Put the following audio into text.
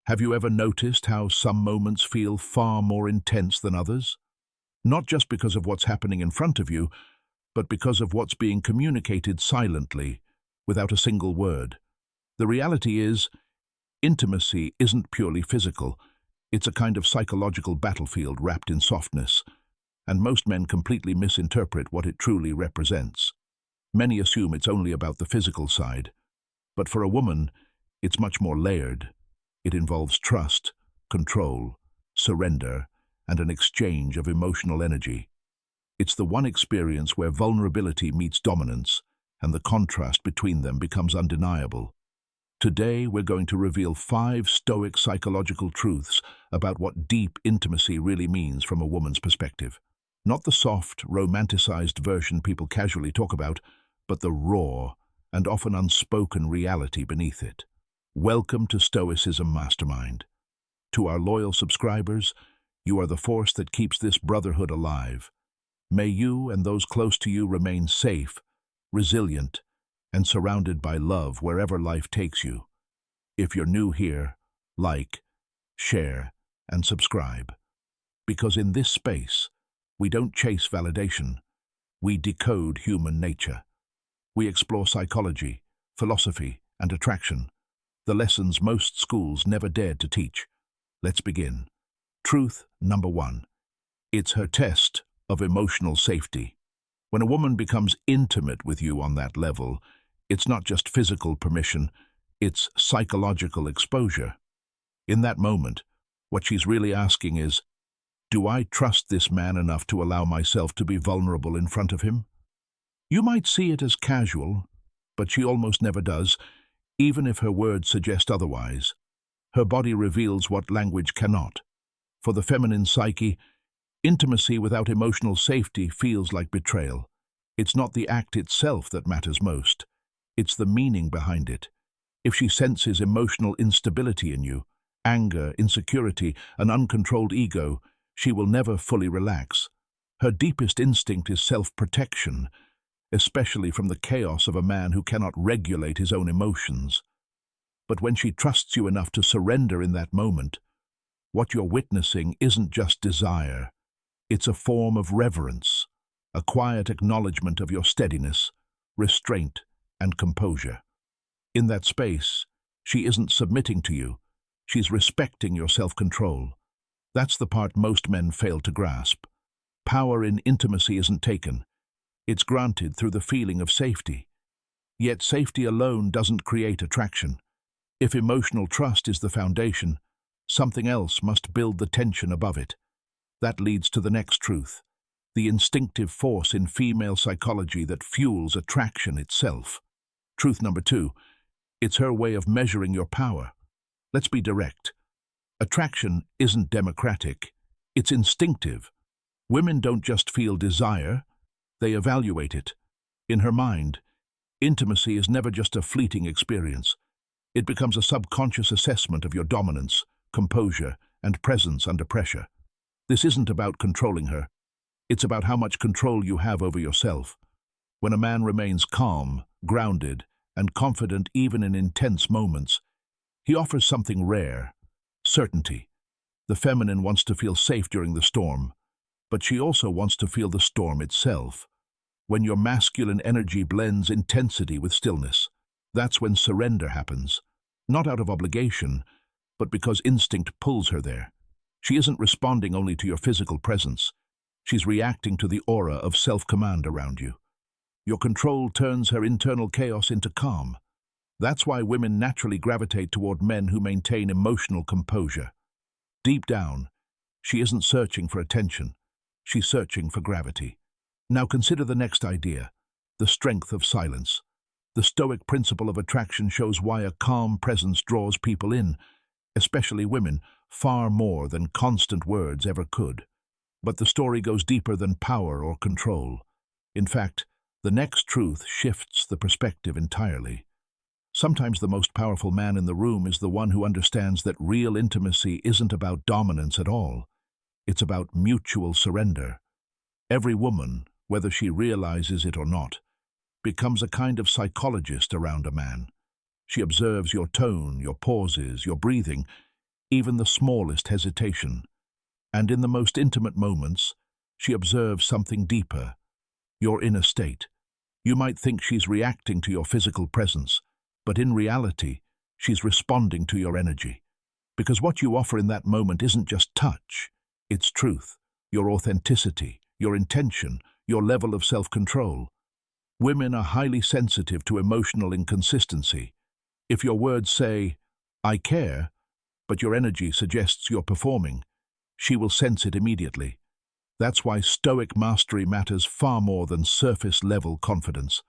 Have you ever noticed how some moments feel far more intense than others? Not just because of what's happening in front of you, but because of what's being communicated silently, without a single word. The reality is, intimacy isn't purely physical. It's a kind of psychological battlefield wrapped in softness, and most men completely misinterpret what it truly represents. Many assume it's only about the physical side, but for a woman, it's much more layered. It involves trust, control, surrender, and an exchange of emotional energy. It's the one experience where vulnerability meets dominance, and the contrast between them becomes undeniable. Today, we're going to reveal 5 stoic psychological truths about what deep intimacy really means from a woman's perspective. Not the soft, romanticized version people casually talk about, but the raw and often unspoken reality beneath it. Welcome to Stoicism Mastermind. To our loyal subscribers, you are the force that keeps this brotherhood alive. May you and those close to you remain safe, resilient, and surrounded by love wherever life takes you. If you're new here, like, share, and subscribe. Because in this space, we don't chase validation, we decode human nature. We explore psychology, philosophy, and attraction, the lessons most schools never dared to teach. Let's begin. Truth number 1. It's her test of emotional safety. When a woman becomes intimate with you on that level, it's not just physical permission, it's psychological exposure. In that moment, what she's really asking is, do I trust this man enough to allow myself to be vulnerable in front of him? You might see it as casual, but she almost never does, even if her words suggest otherwise. Her body reveals what language cannot. For the feminine psyche, intimacy without emotional safety feels like betrayal. It's not the act itself that matters most. It's the meaning behind it. If she senses emotional instability in you, anger, insecurity, an uncontrolled ego, she will never fully relax. Her deepest instinct is self-protection, especially from the chaos of a man who cannot regulate his own emotions. But when she trusts you enough to surrender in that moment, what you're witnessing isn't just desire. It's a form of reverence, a quiet acknowledgement of your steadiness, restraint, and composure. In that space, she isn't submitting to you, she's respecting your self-control. That's the part most men fail to grasp. Power in intimacy isn't taken. It's granted through the feeling of safety. Yet safety alone doesn't create attraction. If emotional trust is the foundation, something else must build the tension above it. That leads to the next truth, the instinctive force in female psychology that fuels attraction itself. Truth number 2, it's her way of measuring your power. Let's be direct. Attraction isn't democratic, it's instinctive. Women don't just feel desire, they evaluate it. In her mind, intimacy is never just a fleeting experience. It becomes a subconscious assessment of your dominance, composure, and presence under pressure. This isn't about controlling her. It's about how much control you have over yourself. When a man remains calm, grounded, and confident even in intense moments, he offers something rare, certainty. The feminine wants to feel safe during the storm, but she also wants to feel the storm itself. When your masculine energy blends intensity with stillness, that's when surrender happens. Not out of obligation, but because instinct pulls her there. She isn't responding only to your physical presence. She's reacting to the aura of self-command around you. Your control turns her internal chaos into calm. That's why women naturally gravitate toward men who maintain emotional composure. Deep down, she isn't searching for attention. She's searching for gravity. Now consider the next idea, the strength of silence. The Stoic principle of attraction shows why a calm presence draws people in, especially women, far more than constant words ever could. But the story goes deeper than power or control. In fact, the next truth shifts the perspective entirely. Sometimes the most powerful man in the room is the one who understands that real intimacy isn't about dominance at all. It's about mutual surrender. Every woman, whether she realizes it or not, becomes a kind of psychologist around a man. She observes your tone, your pauses, your breathing. even the smallest hesitation. And in the most intimate moments, she observes something deeper, your inner state. You might think she's reacting to your physical presence, but in reality, she's responding to your energy. Because what you offer in that moment isn't just touch, it's truth, your authenticity, your intention, your level of self-control. Women are highly sensitive to emotional inconsistency. If your words say, "I care," but your energy suggests you're performing, she will sense it immediately. That's why stoic mastery matters far more than surface-level confidence.